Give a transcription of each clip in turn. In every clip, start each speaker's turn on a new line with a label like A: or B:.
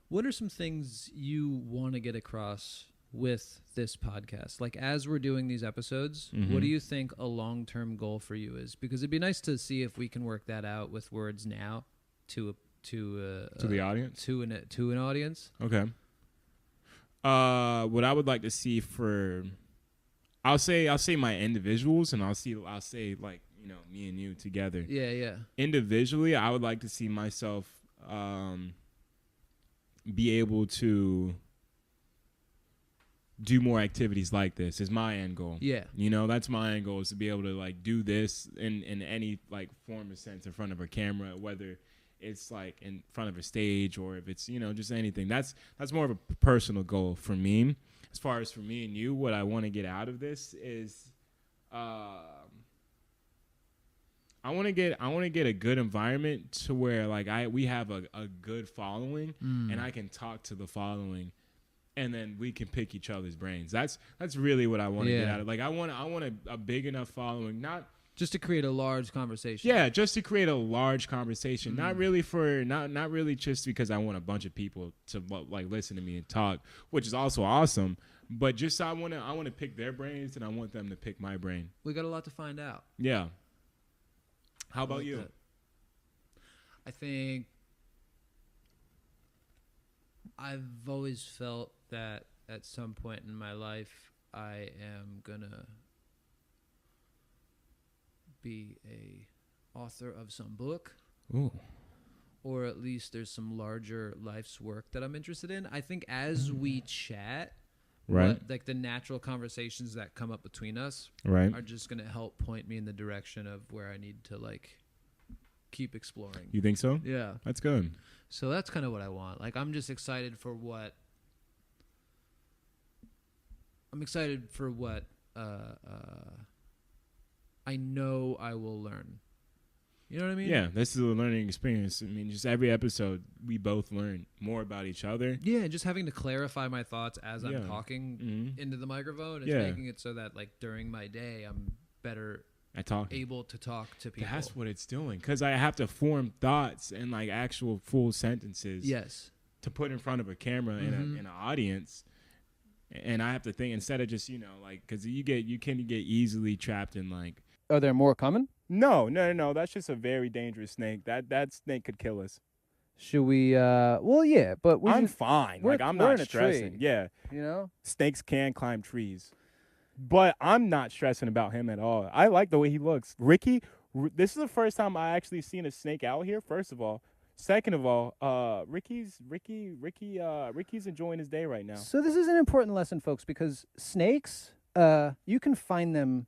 A: What are some things you want to get across with this podcast? Like, as we're doing these episodes, what do you think a long-term goal for you is? Because it'd be nice to see if we can work that out with words now to
B: the audience,
A: to an audience.
B: Okay. What I would like to see for, I'll say my individuals, and I'll say like, you know, me and you together.
A: Yeah, yeah.
B: Individually, I would like to see myself be able to do more activities like this is my end goal.
A: Yeah.
B: You know, that's my end goal, is to be able to like do this in any like form or sense in front of a camera, whether it's like in front of a stage or if it's, you know, just anything. That's more of a personal goal for me. As far as for me and you, what I want to get out of this is I want to get a good environment to where like we have a good following, and I can talk to the following, and then we can pick each other's brains. That's really what I want to get out of. Like I want a big enough following, not
A: just to create a large conversation.
B: Yeah, just to create a large conversation. Not really just because I want a bunch of people to like listen to me and talk, which is also awesome. But just I want to pick their brains, and I want them to pick my brain.
A: We got a lot to find out.
B: Yeah. How about you?
A: That. I think I've always felt that at some point in my life I am gonna be a author of some book.
B: Ooh.
A: Or at least there's some larger life's work that I'm interested in. I think as we chat,
B: right,
A: like the natural conversations that come up between us,
B: right,
A: are just going to help point me in the direction of where I need to like keep exploring.
B: You think so?
A: Yeah.
B: That's good.
A: So that's kind of what I want. Like I'm excited for what I know I will learn. You know what I mean?
B: Yeah, this is a learning experience. I mean, just every episode, we both learn more about each other.
A: Yeah, and just having to clarify my thoughts as I'm talking into the microphone. It's making it so that, like, during my day, I'm better able to talk to people.
B: That's what it's doing. Because I have to form thoughts and, like, actual full sentences.
A: Yes.
B: To put in front of a camera in an audience. And I have to think, instead of just, you know, like, because you can get easily trapped in, like.
C: Are there more coming?
B: No. That's just a very dangerous snake. That snake could kill us.
C: Should we? Well, yeah, but
B: I'm fine. Like I'm not stressing. Yeah,
C: you know,
B: snakes can climb trees, but I'm not stressing about him at all. I like the way he looks. Ricky, this is the first time I actually seen a snake out here. First of all, second of all, Ricky's enjoying his day right now.
C: So this is an important lesson, folks, because snakes, you can find them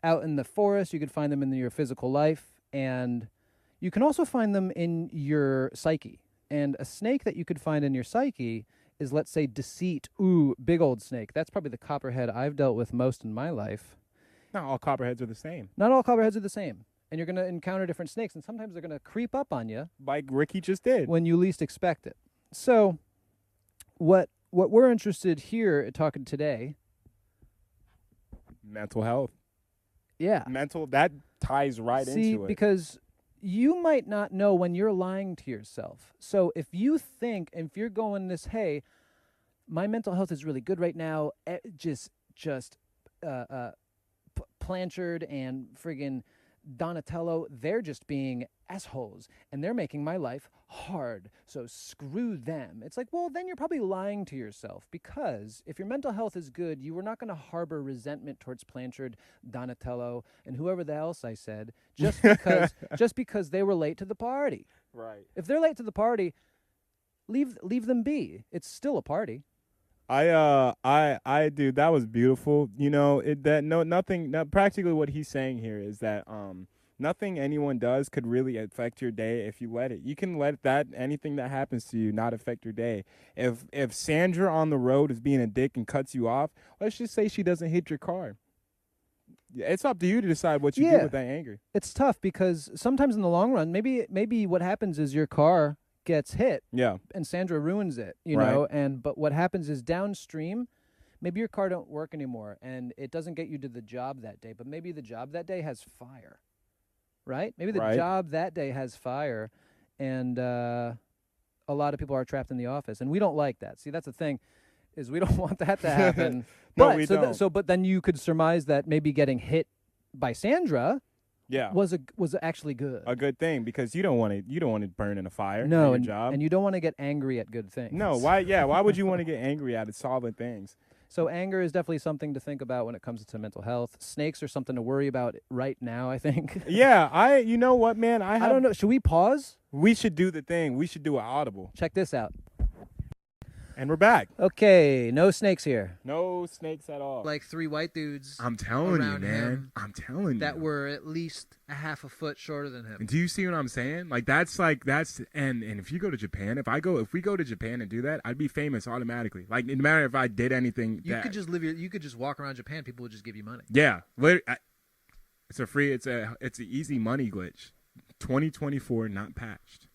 C: out in the forest, you could find them in your physical life, and you can also find them in your psyche. And a snake that you could find in your psyche is, let's say, deceit. Ooh, big old snake. That's probably the copperhead I've dealt with most in my life.
B: Not all copperheads are the same.
C: Not all copperheads are the same. And you're going to encounter different snakes, and sometimes they're going to creep up on you.
B: Like Ricky just did.
C: When you least expect it. So what we're interested here at talking today.
B: Mental health.
C: Yeah.
B: That ties right into it.
C: Because you might not know when you're lying to yourself. So if you think, if you're going this, hey, my mental health is really good right now, Blanchard and friggin' Donatello, they're just being assholes, and they're making my life hard, so screw them. It's like, well, then you're probably lying to yourself, because if your mental health is good, you were not going to harbor resentment towards Blanchard, Donatello, and whoever the else I said, just because they were late to the party.
B: Right.
C: If they're late to the party, leave them be. It's still a party.
B: I dude, that was beautiful. You know, practically what he's saying here is that nothing anyone does could really affect your day if you let it. You can let anything that happens to you not affect your day. If Sandra on the road is being a dick and cuts you off, let's just say she doesn't hit your car. It's up to you to decide what you do with that anger.
C: It's tough because sometimes in the long run, maybe what happens is your car gets hit, and Sandra ruins it, you know, but what happens is downstream, maybe your car don't work anymore, and it doesn't get you to the job that day, but maybe the job that day has fire, right? Maybe the job that day has fire, and a lot of people are trapped in the office, and we don't like that. See, that's the thing, is we don't want that to happen.
B: No,
C: but
B: we
C: so
B: don't.
C: but then you could surmise that maybe getting hit by Sandra
B: Yeah.
C: was actually good.
B: A good thing, because you don't want to burn in a fire at
C: No,
B: your
C: and,
B: job.
C: and you don't want to get angry at good things.
B: No, why would you want to get angry at solid things?
C: So anger is definitely something to think about when it comes to mental health. Snakes are something to worry about right now, I think.
B: Yeah, you know what, man?
C: I don't know. Should we pause?
B: We should do the thing. We should do an audible.
C: Check this out.
B: And we're back.
C: Okay, no snakes here.
B: No snakes at all.
A: Like 3 white dudes
B: I'm telling you,
A: around
B: man.
A: him
B: I'm telling you.
A: that were at least a half a foot shorter than him.
B: And do you see what I'm saying? That's and if you go to Japan, if we go to Japan and do that, I'd be famous automatically. Like, no matter if I did anything.
A: You could just walk around Japan. People would just give you money.
B: Yeah, it's an easy money glitch. 2024, not patched.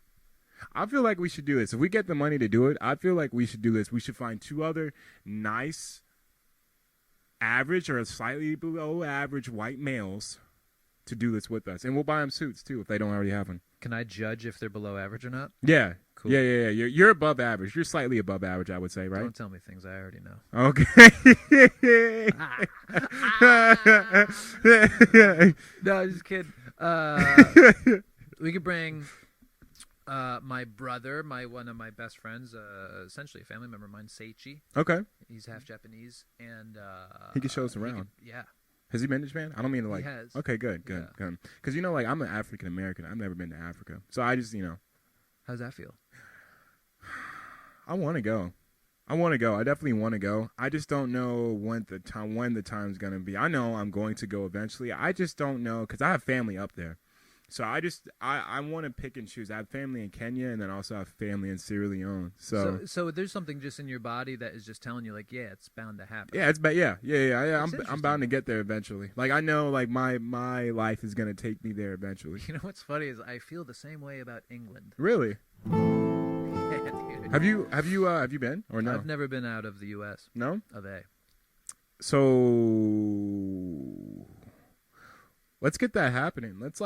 B: I feel like we should do this. If we get the money to do it, I feel like we should do this. We should find 2 other nice, average or slightly below average white males to do this with us, and we'll buy them suits too if they don't already have one. Can
A: I judge if they're below average or not?
B: Yeah.
A: Cool.
B: Yeah. You're above average. You're slightly above average, I would say, right?
A: Don't tell me things I already know.
B: Okay.
A: No, just kidding. We could bring my brother, one of my best friends, essentially a family member of mine, Seichi.
B: Okay.
A: He's half Japanese, and
B: he can show us around.
A: Yeah.
B: Has he been to Japan? I don't mean to
A: He has.
B: Okay, good. Because I'm an African American. I've never been to Africa, so I just
A: How's that feel?
B: I want to go. I definitely want to go. I just don't know when the time's gonna be. I know I'm going to go eventually. I just don't know because I have family up there. So I want to pick and choose. I have family in Kenya, and then also have family in Sierra Leone. So
A: there's something just in your body that is just telling you, like, yeah, it's bound to happen.
B: Yeah, I'm bound to get there eventually. Like, I know, like, my life is gonna take me there eventually.
A: You know what's funny is I feel the same way about England.
B: Really?
A: Yeah, dude.
B: Have you been or no?
A: I've never been out of the U.S.
B: No.
A: Of A.
B: So let's get that happening. Let's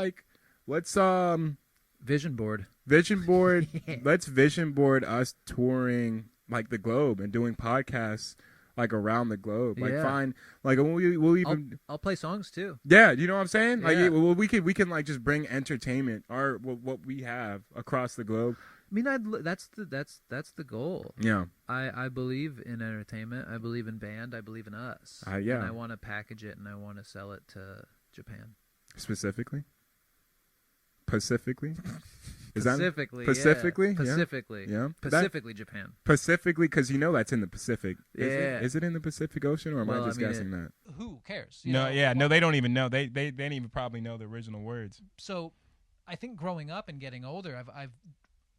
A: vision board.
B: Yeah. Let's vision board us touring like the globe and doing podcasts like around the globe. Like, fine, like we'll even
A: I'll play songs too.
B: Yeah, you know what I'm saying?
A: Yeah.
B: Like, we can like just bring entertainment or what we have across the globe.
A: I mean, that's the goal.
B: Yeah.
A: I believe in entertainment. I believe in band. I believe in us.
B: Yeah.
A: And I want to package it and I want to sell it to Japan.
B: Specifically? Is
A: Pacifically,
B: that Pacifically?
A: Yeah. Pacifically.
B: Yeah.
A: Pacifically, Japan.
B: Pacifically, because that's in the Pacific.
A: Yeah.
B: Is it in the Pacific Ocean, or am I just guessing that?
C: Who cares?
B: No, they don't even know. They didn't even probably know the original words.
C: So, I think growing up and getting older, I've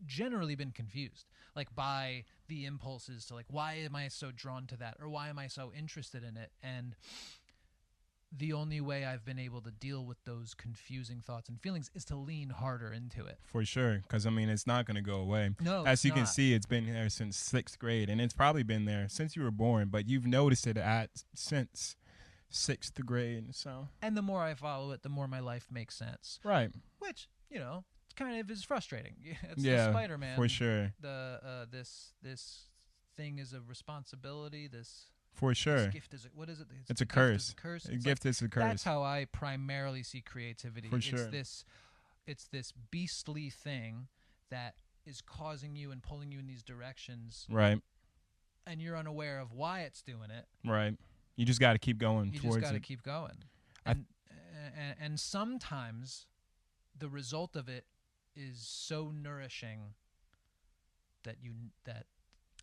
C: generally been confused, like, by the impulses to, like, why am I so drawn to that, or why am I so interested in it? And the only way I've been able to deal with those confusing thoughts and feelings is to lean harder into it.
B: For sure, because it's not going to go away.
C: No,
B: as you can see, it's been there since 6th grade, and it's probably been there since you were born. But you've noticed it since 6th grade. So,
C: and the more I follow it, the more my life makes sense.
B: Right.
C: Which kind of is frustrating. It's
B: the
C: Spider-Man.
B: For sure.
C: This thing is a responsibility.
B: For sure.
C: This gift is what is it?
B: It's a curse.
C: A
B: gift is a curse.
C: That's how I primarily see creativity.
B: For sure.
C: It's this beastly thing that is causing you and pulling you in these directions.
B: Right.
C: And you're unaware of why it's doing it.
B: Right. You just got to keep going towards it.
C: You just got to keep going. And sometimes the result of it is so nourishing that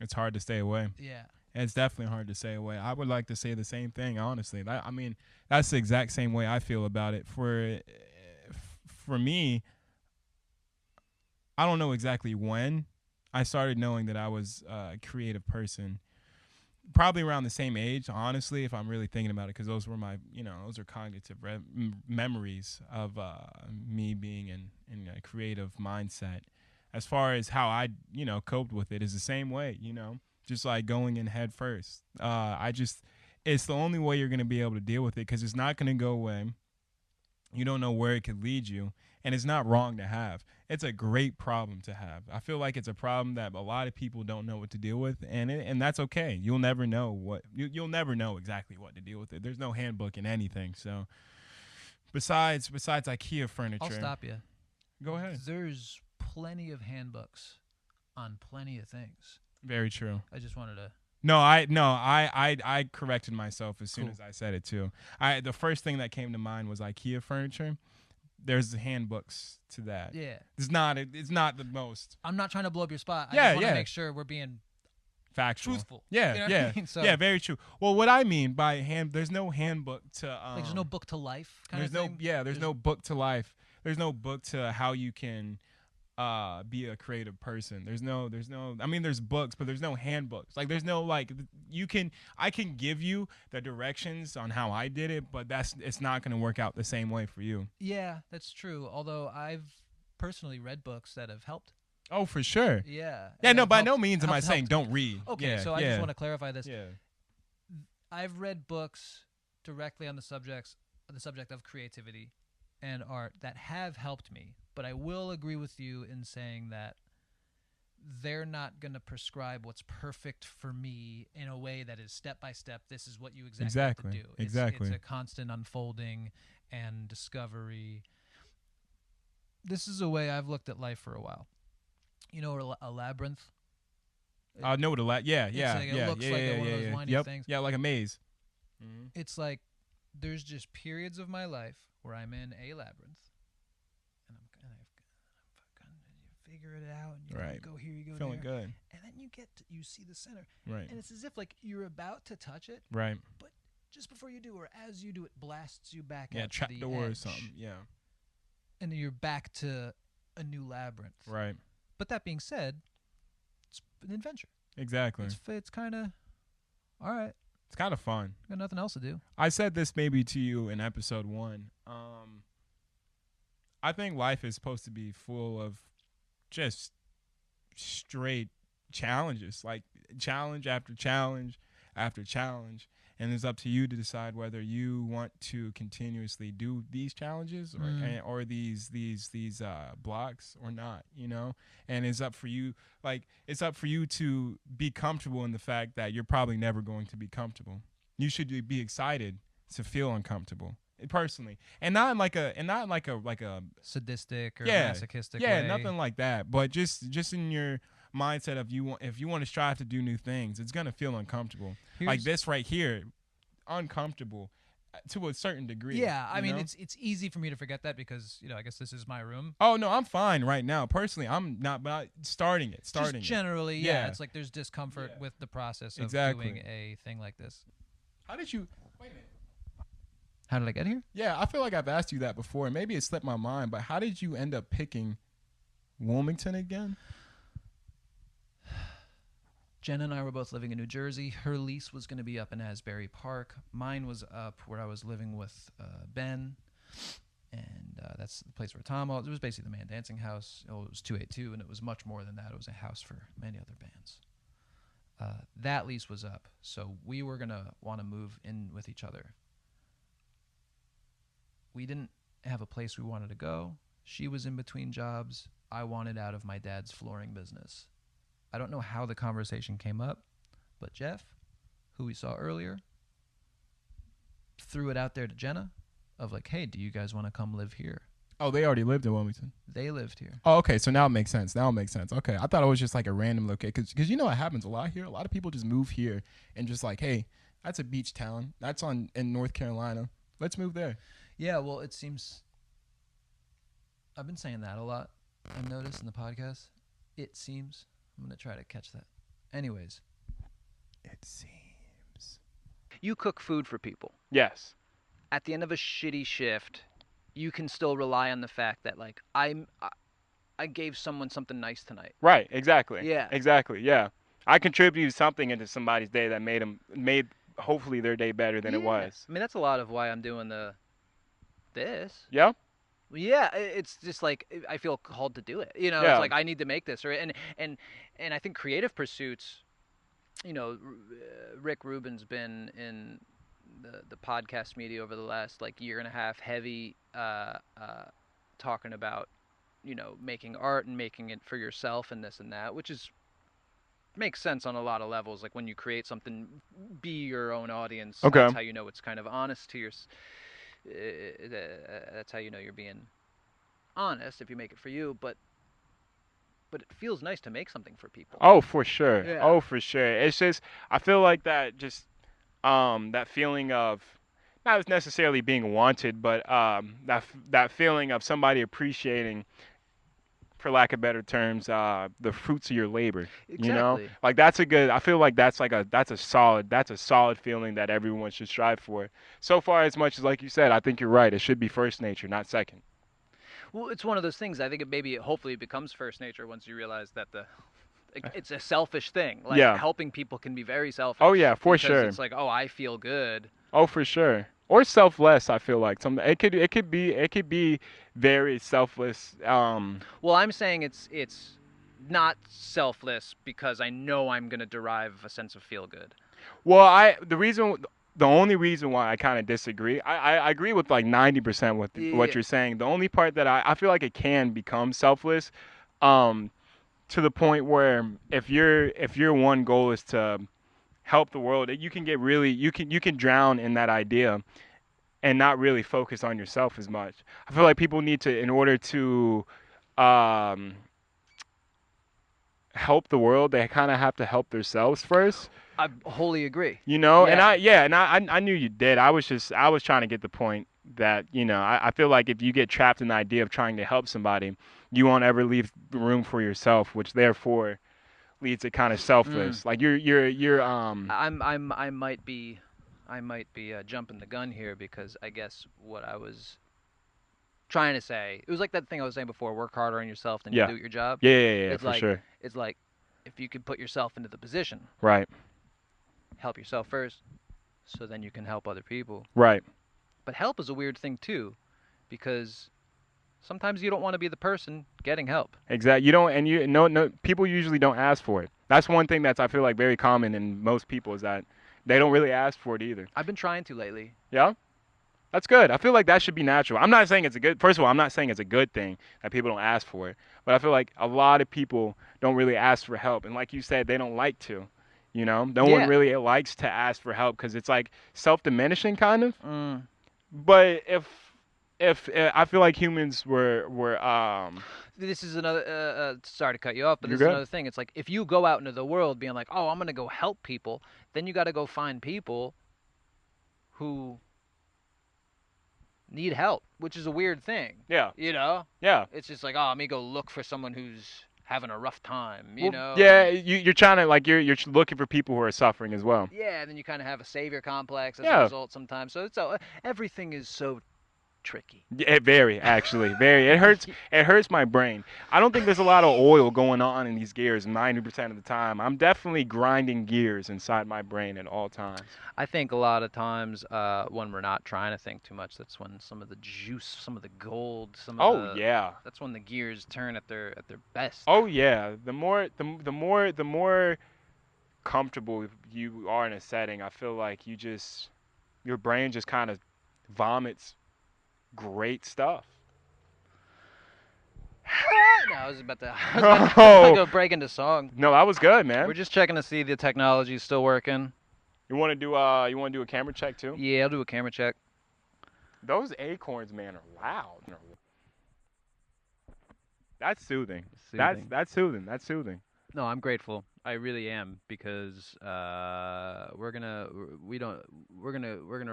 B: it's hard to stay away.
C: Yeah.
B: It's definitely hard to stay away. I would like to say the same thing, honestly. I mean, that's the exact same way I feel about it. For me, I don't know exactly when I started knowing that I was a creative person. Probably around the same age, honestly, if I'm really thinking about it, because those were my, those are cognitive memories of me being in a creative mindset. As far as how I, coped with it is the same way, just like going in head first. It's the only way you're going to be able to deal with it, because it's not going to go away. You don't know where it could lead you.
D: and it's not wrong to have. It's a great problem to have. I feel like it's a problem that a lot of people don't know what to deal with, and that's okay. You'll never know you'll never know exactly what to deal with it. There's no handbook in anything. So besides IKEA furniture,
C: I'll stop you.
D: Go ahead.
C: There's plenty of handbooks on plenty of things.
D: Very true.
C: I just wanted to.
D: I corrected myself as soon
C: Cool.
D: as I said it too. The first thing that came to mind was IKEA furniture. There's handbooks to that.
C: Yeah.
D: It's not the most
C: I'm not trying to blow up your spot. I
D: Yeah,
C: just want to
D: yeah.
C: make sure we're being
D: factual.
C: truthful.
D: Yeah,
C: You know what
D: yeah.
C: I mean? So,
D: Yeah, very true. Well, what I mean by there's no handbook to
C: like there's no book to life kind
D: there's
C: of thing.
D: there's no book to life. There's no book to how you can be a creative person. There's no I mean there's books, but there's no handbooks. Like there's no I can give you the directions on how I did it, but it's not going to work out the same way for you.
C: Yeah, that's true. Although I've personally read books that have helped.
D: Oh, for sure.
C: Yeah.
D: Yeah,
C: and
D: no,
C: have
D: by
C: helped-
D: no means am I
C: helped-
D: saying
C: helped-
D: don't read.
C: Okay,
D: Yeah,
C: so I
D: yeah,
C: just want to clarify this.
D: Yeah.
C: I've read books directly on the subject of creativity and art that have helped me, but I will agree with you in saying that they're not going to prescribe what's perfect for me in a way that is step by step. This is what you exactly have to do.
D: Exactly.
C: It's a constant unfolding and discovery. This is a way I've looked at life for a while. You know, a labyrinth.
D: I know what a yeah,
C: It's
D: yeah,
C: like- it
D: yeah,
C: looks
D: yeah,
C: like
D: yeah,
C: one of
D: yeah,
C: those
D: yeah.
C: windy
D: Yep.
C: things.
D: Yeah, like a maze. Mm-hmm.
C: It's like there's just periods of my life where I'm in a labyrinth, and you figure it out, and you
D: Right.
C: go here, you go
D: Feeling
C: there,
D: good.
C: and then you see the center,
D: Right.
C: and it's as if like you're about to touch it,
D: Right.
C: just before you do, or as you do, it blasts you back
D: Yeah,
C: out to
D: trap
C: the
D: door or
C: edge,
D: something. Yeah.
C: and then you're back to a new labyrinth.
D: Right.
C: But that being said, it's an adventure.
D: Exactly.
C: It's kind of all right.
D: It's kind of fun.
C: Got nothing else to do.
D: I said this maybe to you in episode 1. I think life is supposed to be full of just straight challenges, like challenge after challenge after challenge. And it's up to you to decide whether you want to continuously do these challenges or these blocks or not, you know? And it's up for you, to be comfortable in the fact that you're probably never going to be comfortable. You should be excited to feel uncomfortable, personally, and not in like a
C: Sadistic or
D: Yeah.
C: masochistic
D: yeah,
C: way.
D: nothing like that. But just in your mindset of if you want to strive to do new things, it's gonna feel uncomfortable. Like
C: Here's-
D: this right here, uncomfortable to a certain degree.
C: Yeah, I
D: you
C: mean,
D: know?
C: it's easy for me to forget that because, I guess this is my room.
D: Oh no, I'm fine right now. Personally, I'm not. But starting it.
C: Just generally,
D: Yeah.
C: it's like there's discomfort
D: Yeah.
C: with the process of
D: Exactly.
C: doing a thing like this.
D: How did you? Wait a minute.
C: How did I get here?
D: Yeah, I feel like I've asked you that before, and maybe it slipped my mind. But how did you end up picking Wilmington again?
C: Jen and I were both living in New Jersey. Her lease was going to be up in Asbury Park. Mine was up where I was living with Ben. And that's the place where Tom was. It was basically the Man Dancing House. Oh, it was 282, and it was much more than that. It was a house for many other bands. That lease was up, so we were going to want to move in with each other. We didn't have a place we wanted to go. She was in between jobs. I wanted out of my dad's flooring business. I don't know how the conversation came up, but Jeff, who we saw earlier, threw it out there to Jenna of like, hey, do you guys want to come live here?
D: Oh, they already lived in Wilmington.
C: They lived here.
D: Oh, okay. So now it makes sense. Okay. I thought it was just like a random location. Because you know what happens a lot here? A lot of people just move here and just like, hey, that's a beach town. That's in North Carolina. Let's move there.
C: Yeah, well, it seems... I've been saying that a lot. I've noticed in the podcast. It seems. I'm going to try to catch that. Anyways.
D: It seems.
E: You cook food for people.
B: Yes.
E: At the end of a shitty shift, you can still rely on the fact that like I gave someone something nice tonight.
B: Right. Exactly.
E: Yeah.
B: Exactly. Yeah. I contributed something into somebody's day that made hopefully their day better than it was.
E: I mean, that's a lot of why I'm doing this.
B: Yeah.
E: Yeah, it's just like I feel called to do it.
B: Yeah.
E: It's like I need to make this, right? And I think creative pursuits. Rick Rubin's been in the podcast media over the last like year and a half, heavy talking about, you know, making art and making it for yourself and this and that, which is makes sense on a lot of levels. Like when you create something, be your own audience.
B: Okay.
E: That's how you know it's kind of honest to your. That's how you know you're being honest if you make it for you. But it feels nice to make something for people.
B: Oh, for sure.
E: Yeah.
B: Oh, for sure. It's just I feel like that just that feeling of not necessarily being wanted, but that feeling of somebody appreciating, for lack of better terms, the fruits of your labor.
E: Exactly.
B: You know, like that's a good. I feel like that's a solid feeling that everyone should strive for. So far, as much as like you said, I think you're right. It should be first nature, not second.
E: Well, it's one of those things. I think hopefully it becomes first nature once you realize that it's a selfish thing. Like
B: Yeah.
E: helping people can be very selfish.
B: Oh, yeah, for
E: because
B: sure.
E: It's like, oh, I feel good.
B: Oh, for sure. Or selfless. I feel like it could be very selfless.
E: Well, I'm saying it's not selfless because I know I'm gonna derive a sense of feel good.
B: Well, the only reason why I kind of disagree, I agree with like 90% with what
E: Yeah.
B: you're saying. The only part that I feel like it can become selfless, to the point where if your one goal is to help the world, you can get really you can drown in that idea and not really focus on yourself as much. I feel like people need to, in order to help the world, they kind of have to help themselves first.
E: I wholly agree.
B: You know,
E: Yeah.
B: and I knew you did. I was trying to get the point that, you know, I feel like if you get trapped in the idea of trying to help somebody, you won't ever leave room for yourself, which therefore leads to kind of selfless. Like you're
E: I might be jumping the gun here because I guess what I was trying to say, it was like that thing I was saying before: work harder on yourself than
B: Yeah.
E: you do your job.
B: yeah,
E: It's
B: for
E: like,
B: sure.
E: It's like if you could put yourself into the position,
B: Right.
E: help yourself first, so then you can help other people.
B: Right.
E: But help is a weird thing too, because sometimes you don't want to be the person getting help.
B: Exactly. You don't, and no, people usually don't ask for it. That's one thing that's I feel like very common in most people is that they don't really ask for it either.
E: I've been trying to lately.
B: Yeah. That's good. I feel like that should be natural. I'm not saying it's a good. First of all, I'm not saying it's a good thing that people don't ask for it, but I feel like a lot of people don't really ask for help, and like you said, they don't like to. You know, no one
E: Yeah.
B: really likes to ask for help because it's like self-diminishing kind of.
E: Mm.
B: But if I feel like humans were
E: This is another. Sorry to cut you off, but
B: You're
E: this is
B: good.
E: another thing. It's like if you go out into the world being like, "Oh, I'm gonna go help people," then you got to go find people who need help, which is a weird thing.
B: yeah
E: You know,
B: yeah.
E: it's just like, "Oh, let me go look for someone who's having a rough time." You
B: Well,
E: know.
B: yeah, you're trying to like you're looking for people who are suffering as well.
E: Yeah, and then you kind of have a savior complex as
B: Yeah.
E: a result sometimes. So it's everything is so tricky.
B: Yeah, very actually, very. It hurts my brain. I don't think there's a lot of oil going on in these gears 90% of the time. I'm definitely grinding gears inside my brain at all times.
E: I think a lot of times when we're not trying to think too much, that's when some of the juice, some of the gold,
B: Oh yeah.
E: that's when the gears turn at their best.
B: Oh yeah. The more comfortable you are in a setting, I feel like your brain just kind of vomits great stuff.
E: No, I was about to go break into song.
B: No, that was good, man.
E: We're just checking to see the technology's still working.
B: You want to do a camera check too?
E: Yeah, I'll do a camera check.
B: Those acorns, man, are loud. That's soothing.
E: Soothing.
B: That's soothing. That's soothing.
E: No, I'm grateful. I really am because we're gonna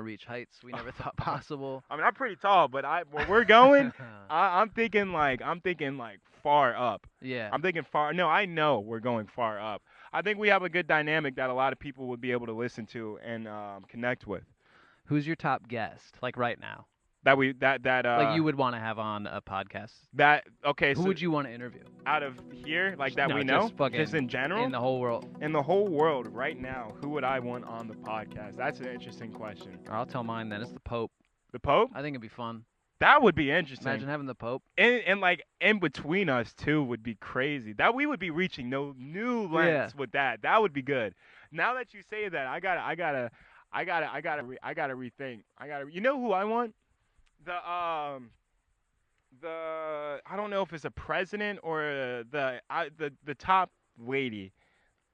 E: reach heights we never thought possible.
B: I mean, I'm pretty tall, but where we're going, I'm thinking like far up.
E: Yeah.
B: I'm thinking far. No, I know we're going far up. I think we have a good dynamic that a lot of people would be able to listen to and connect with.
E: Who's your top guest? Like right now.
B: Like
E: You would want to have on a podcast.
B: Okay.
E: Who
B: So
E: would you want to interview?
B: out of here, like that
E: No,
B: we know,
E: just fucking
B: just in general,
E: In the whole world.
B: in the whole world right now, who would I want on the podcast? That's an interesting question.
E: Or I'll tell mine then. It's the Pope.
B: The Pope?
E: I think it'd be fun.
B: That would be interesting.
E: Imagine having the Pope.
B: And like in between us too would be crazy. That we would be reaching no new lengths with that. That would be good. Now that you say that, I gotta rethink. You know who I want? I don't know if it's a president or the top lady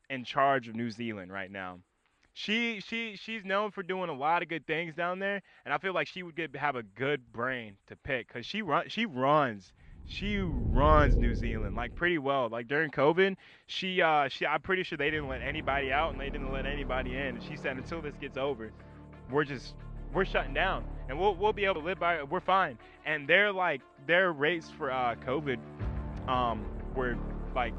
B: in charge of New Zealand right now. She's known for doing a lot of good things down there, and I feel like she would have a good brain to pick because she runs New Zealand like pretty well. Like during COVID, I'm pretty sure they didn't let anybody out and they didn't let anybody in. And she said until this gets over, we're shutting down and we'll be able to live by it. We're fine. And their rates for COVID were like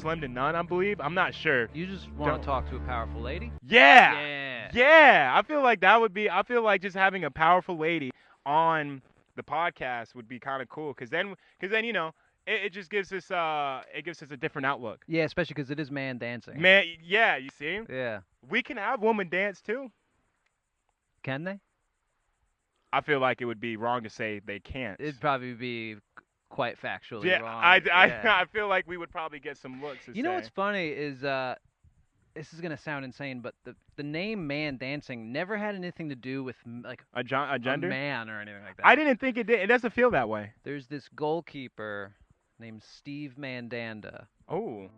B: slim to none, I believe. I'm not sure.
E: You just want to talk to a powerful lady?
B: Yeah. Yeah. I feel like just having a powerful lady on the podcast would be kind of cool because then you know it just gives us a different outlook.
E: Yeah, especially because it is man dancing.
B: Man, yeah, you see?
E: Yeah.
B: We can have women dance too.
E: Can they?
B: I feel like it would be wrong to say they can't.
E: It'd probably be quite factually
B: yeah,
E: wrong.
B: I feel like we would probably get some looks.
E: You know what's funny is this is gonna sound insane, but the name man dancing never had anything to do with like
B: a gender,
E: a man or anything like that.
B: I didn't think it did. It doesn't feel that way.
E: There's this goalkeeper named Steve Mandanda.
B: Oh.